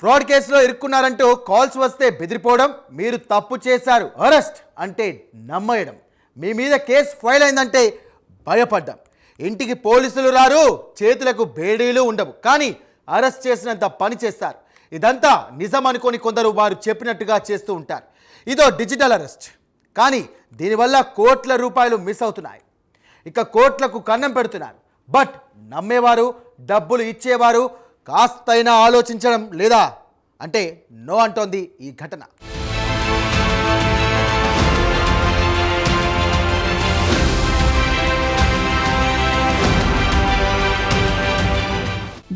Fraud కేసులో ఇరుక్కున్నారంటూ calls వస్తే బెదిరిపోవడం, మీరు తప్పు చేశారు అరెస్ట్ అంటే నమ్మేయడం, మీ మీద కేసు ఫైల్ అయిందంటే భయపడ్డం. ఇంటికి పోలీసులు రారు, చేతులకు బేడీలు ఉండవు, కానీ అరెస్ట్ చేసినంత పని చేస్తారు. ఇదంతా నిజం అనుకొని కొందరు వారు చెప్పినట్టుగా చేస్తూ ఉంటారు. ఇదో డిజిటల్ అరెస్ట్, కానీ దీనివల్ల కోట్ల రూపాయలు మిస్ అవుతున్నాయి. ఇక కోట్లకు కన్నం పెడుతున్నారు. బట్ నమ్మేవారు, డబ్బులు ఇచ్చేవారు కాస్తైనా ఆలోచించడం లేదా అంటే నో అంటోంది ఈ ఘటన.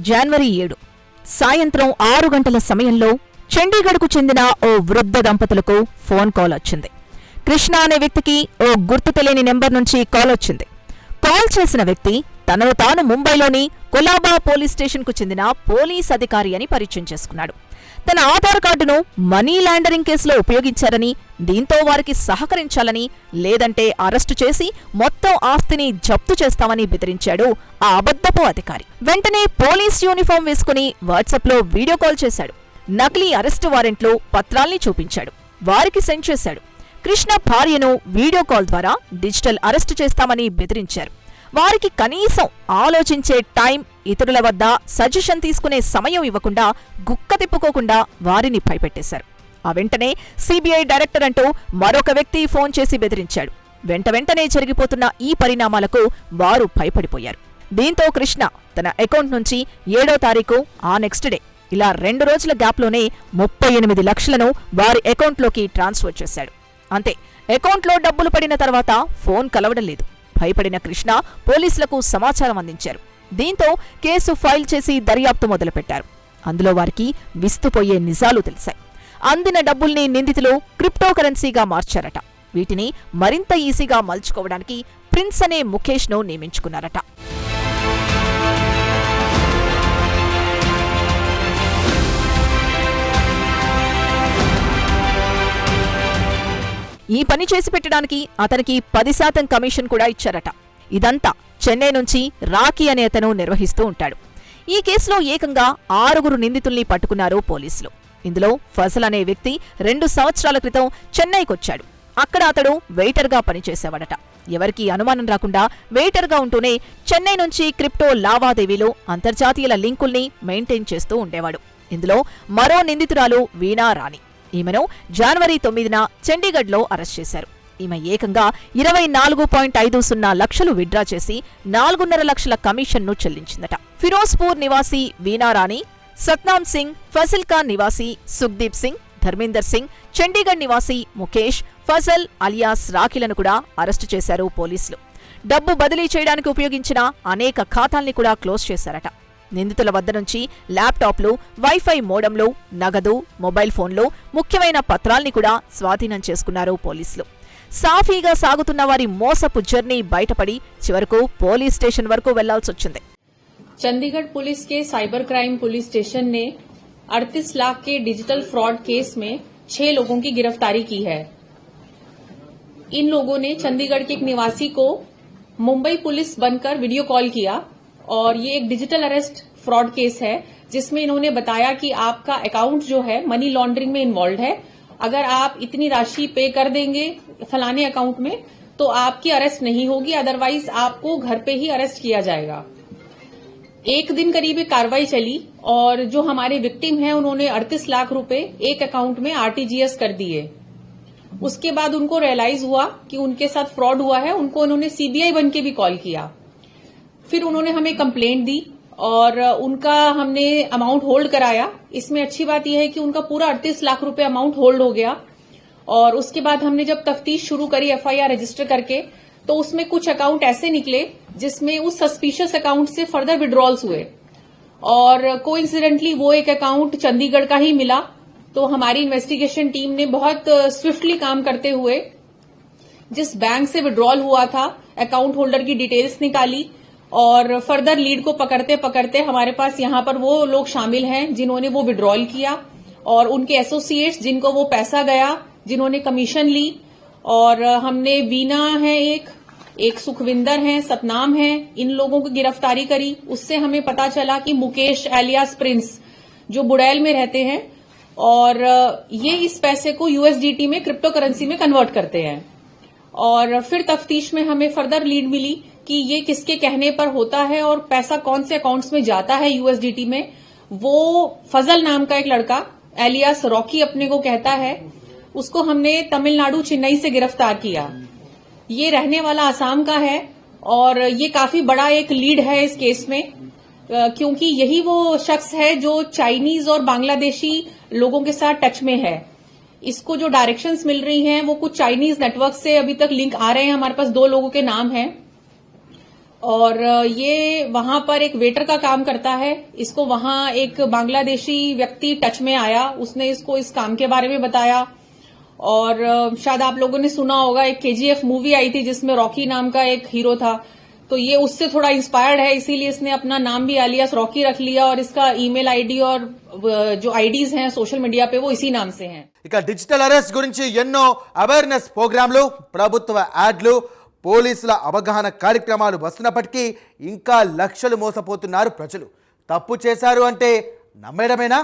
జనవరి 7 సాయంత్రం 6 గంటల సమయంలో చండీగఢ్కు చెందిన ఓ వృద్ధ దంపతులకు ఫోన్ కాల్ వచ్చింది. కృష్ణ అనే వ్యక్తికి ఓ గుర్తు తెలియని నెంబర్ నుంచి కాల్ వచ్చింది. కాల్ చేసిన వ్యక్తి తనను తాను ముంబైలోని కొలాబా పోలీస్ స్టేషన్కు చెందిన పోలీస్ అధికారి అని పరిచయం చేసుకున్నాడు. తన ఆధార్ కార్డును మనీ లాండరింగ్ కేసులో ఉపయోగించారని, దీంతో వారికి సహకరించాలని, లేదంటే అరెస్టు చేసి మొత్తం ఆస్తిని జప్తు చేస్తామని బెదిరించాడు ఆ అబద్ధపు అధికారి. వెంటనే పోలీస్ యూనిఫామ్ వేసుకుని వాట్సాప్లో వీడియో కాల్ చేశాడు. నకిలీ అరెస్టు వారెంట్లు, పత్రాల్ని చూపించాడు. వారికి సెండ్ చేశాడు. కృష్ణ భార్యను వీడియో కాల్ ద్వారా డిజిటల్ అరెస్టు చేస్తామని బెదిరించారు. వారికి కనీసం ఆలోచించే టైం, ఇతరుల వద్ద సజెషన్ తీసుకునే సమయం ఇవ్వకుండా, గుక్క తిప్పుకోకుండా వారిని భయపెట్టేశారు. ఆ వెంటనే సిబిఐ డైరెక్టర్ అంటూ మరొక వ్యక్తి ఫోన్ చేసి బెదిరించాడు. వెంటనే జరిగిపోతున్న ఈ పరిణామాలకు వారు భయపడిపోయారు. దీంతో కృష్ణ తన అకౌంట్ నుంచి 7వ తారీఖు ఆ నెక్స్ట్ డే ఇలా 2 రోజుల గ్యాప్లోనే 38 లక్షలను వారి అకౌంట్లోకి ట్రాన్స్ఫర్ చేశాడు. అంతే, అకౌంట్లో డబ్బులు పడిన తర్వాత ఫోన్ కలవడం లేదు. భయపడిన కృష్ణ పోలీసులకు సమాచారం అందించారు. దీంతో కేసు ఫైల్ చేసి దర్యాప్తు మొదలుపెట్టారు. అందులో వారికి విస్తుపోయే నిజాలు తెలిసాయి. అందిన డబ్బుల్ని నిందితులు క్రిప్టో కరెన్సీగా మార్చారట. వీటిని మరింత ఈజీగా మలుచుకోవడానికి ప్రిన్స్ అనే ముఖేష్ను నియమించుకున్నారట. ఈ పని చేసి పెట్టడానికి అతనికి 10% కమిషన్ కూడా ఇచ్చారట. ఇదంతా చెన్నై నుంచి రాకీ అనే అతను నిర్వహిస్తూ ఉంటాడు. ఈ కేసులో ఏకంగా 6 నిందితుల్ని పట్టుకున్నారు పోలీసులు. ఇందులో ఫజల్ అనే వ్యక్తి 2 సంవత్సరాల క్రితం చెన్నైకొచ్చాడు. అక్కడ అతడు వెయిటర్గా పనిచేసేవాడట. ఎవరికీ అనుమానం రాకుండా వెయిటర్గా ఉంటూనే చెన్నై నుంచి క్రిప్టో లావాదేవీలు, అంతర్జాతీయ లింకుల్ని మెయింటైన్ చేస్తూ ఉండేవాడు. ఇందులో మరో నిందితురాలు వీణా రాణి. ఈమెను జనవరి 9న చండీగఢ్లో అరెస్ట్ చేశారు. ఈమె ఏకంగా 24.50 లక్షలు విత్డ్రా చేసి 4.5 లక్షల కమిషన్ను చెల్లించిందట. ఫిరోజ్పూర్ నివాసి వీణారాణి, సత్నామ్ సింగ్, ఫజల్ ఖాన్ నివాసి సుఖ్దీప్ సింగ్, ధర్మీందర్ సింగ్, చండీగఢ్ నివాసి ముఖేష్, ఫజల్ అలియాస్ రాఖీలను కూడా అరెస్టు చేశారు పోలీసులు. డబ్బు బదిలీ చేయడానికి ఉపయోగించిన అనేక ఖాతాల్ని కూడా క్లోజ్ చేశారట. నిందితుల వద్ద నుంచి ల్యాప్టాప్లు, వైఫై మోడంలు, నగదు, మొబైల్ ఫోన్లు, ముఖ్యమైన పత్రాల్ని కూడా స్వాధీనం చేసుకున్నారు పోలీసులు. సాఫీగా సాగుతున్న వారి మోసపు జర్నీ బయటపడి చివరకు పోలీస్ స్టేషన్ వరకు వెళ్లాల్సొచ్చింది. चंडीगढ़ पुलिस के साइबर क्राइम पुलिस स्टेशन ने 38 लाख के डिजिटल फ्रॉड केस में 6 लोगों की गिरफ्तारी की है। इन लोगों ने चंडीगढ़ के एक निवासी को मुंबई पुलिस बनकर वीडियो कॉल किया और ये एक डिजिटल अरेस्ट फ्रॉड केस है, जिसमें इन्होंने बताया कि आपका अकाउंट जो है मनी लॉन्ड्रिंग में इन्वॉल्व है। अगर आप इतनी राशि पे कर देंगे फलाने अकाउंट में तो आपकी अरेस्ट नहीं होगी, अदरवाइज आपको घर पे ही अरेस्ट किया जाएगा। 1 दिन करीब कार्रवाई चली और जो हमारे विक्टिम हैं उन्होंने 38 लाख रुपए एक अकाउंट में आरटीजीएस कर दिए। उसके बाद उनको रियलाइज हुआ कि उनके साथ फ्रॉड हुआ है। उनको उन्होंने सीबीआई बन के भी कॉल किया। फिर उन्होंने हमें कंप्लेंट दी और उनका हमने अमाउंट होल्ड कराया। इसमें अच्छी बात यह है कि उनका पूरा 38 लाख रुपए अमाउंट होल्ड हो गया। और उसके बाद हमने जब तफ्तीश शुरू करी एफआईआर रजिस्टर करके, तो उसमें कुछ अकाउंट ऐसे निकले जिसमें उस सस्पिशियस अकाउंट से फर्दर विड्रॉल्स हुए और कोइंसिडेंटली वो एक अकाउंट चंडीगढ़ का ही मिला। तो हमारी इन्वेस्टिगेशन टीम ने बहुत स्विफ्टली काम करते हुए जिस बैंक से विड्रॉल हुआ था अकाउंट होल्डर की डिटेल्स निकाली और फर्दर लीड को पकड़ते पकड़ते हमारे पास यहाँ पर वो लोग शामिल हैं जिन्होंने वो विड्रॉल किया और उनके एसोसिएट्स जिनको वो पैसा गया, जिन्होंने कमीशन ली। और हमने वीना है, एक सुखविंदर हैं, सतनाम हैं, इन लोगों की गिरफ्तारी करी। उससे हमें पता चला कि मुकेश एलियास प्रिंस जो बुड़ैल में रहते हैं और ये इस पैसे को यूएसडीटी में क्रिप्टो करेंसी में कन्वर्ट करते हैं। और फिर तफ्तीश में हमें फर्दर लीड मिली कि ये किसके कहने पर होता है और पैसा कौन से अकाउंट्स में जाता है यूएसडीटी में। वो फजल नाम का एक लड़का एलियास रॉकी अपने को कहता है, उसको हमने तमिलनाडु चेन्नई से गिरफ्तार किया। ये रहने वाला असम का है और ये काफी बड़ा एक लीड है इस केस में, क्योंकि यही वो शख्स है जो चाइनीज और बांग्लादेशी लोगों के साथ टच में है। इसको जो डायरेक्शंस मिल रही हैं वो कुछ चाइनीज नेटवर्क से अभी तक लिंक आ रहे हैं। हमारे पास 2 लोगों के नाम हैं और ये वहां पर एक वेटर का काम करता है। इसको वहां एक बांग्लादेशी व्यक्ति टच में आया, उसने इसको इस काम के बारे में बताया। और शायद आप लोगों ने सुना होगा, एक केजीएफ मूवी आई थी जिसमें रॉकी नाम का एक हीरो था, तो ये उससे थोड़ा इंस्पायर्ड है, इसीलिए इसने अपना नाम भी एलियास रॉकी रख लिया और इसका ईमेल आईडी और जो आईडीज हैं सोशल मीडिया पे वो इसी नाम से हैं। ఇక డిజిటల్ అరెస్ట్ గురించి ఎన్నో అవేర్నెస్ ప్రోగ్రాంలు, ప్రభుత్వ యాడ్లు, పోలీసుల అవగాహన కార్యక్రమాలు వస్తున్నప్పటికీ ఇంకా లక్షలు మోసపోతున్నారు ప్రజలు. తప్పు చేశారు అంటే నమ్మేయడమేనా?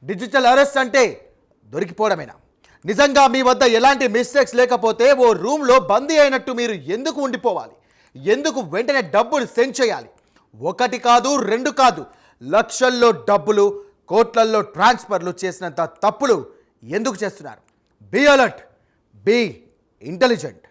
డిజిటల్ అరెస్ట్ అంటే దొరికిపోవడమేనా? నిజంగా మీ వద్ద ఎలాంటి మిస్టేక్స్ లేకపోతే ఓ రూమ్లో బందీ అయినట్టు మీరు ఎందుకు ఉండిపోవాలి? ఎందుకు వెంటనే డబ్బులు సెండ్ చేయాలి? 1 కాదు 2 కాదు, లక్షల్లో డబ్బులు, కోట్లల్లో ట్రాన్స్ఫర్లు చేసినంత తప్పులు ఎందుకు చేస్తున్నారు? Be alert, be intelligent.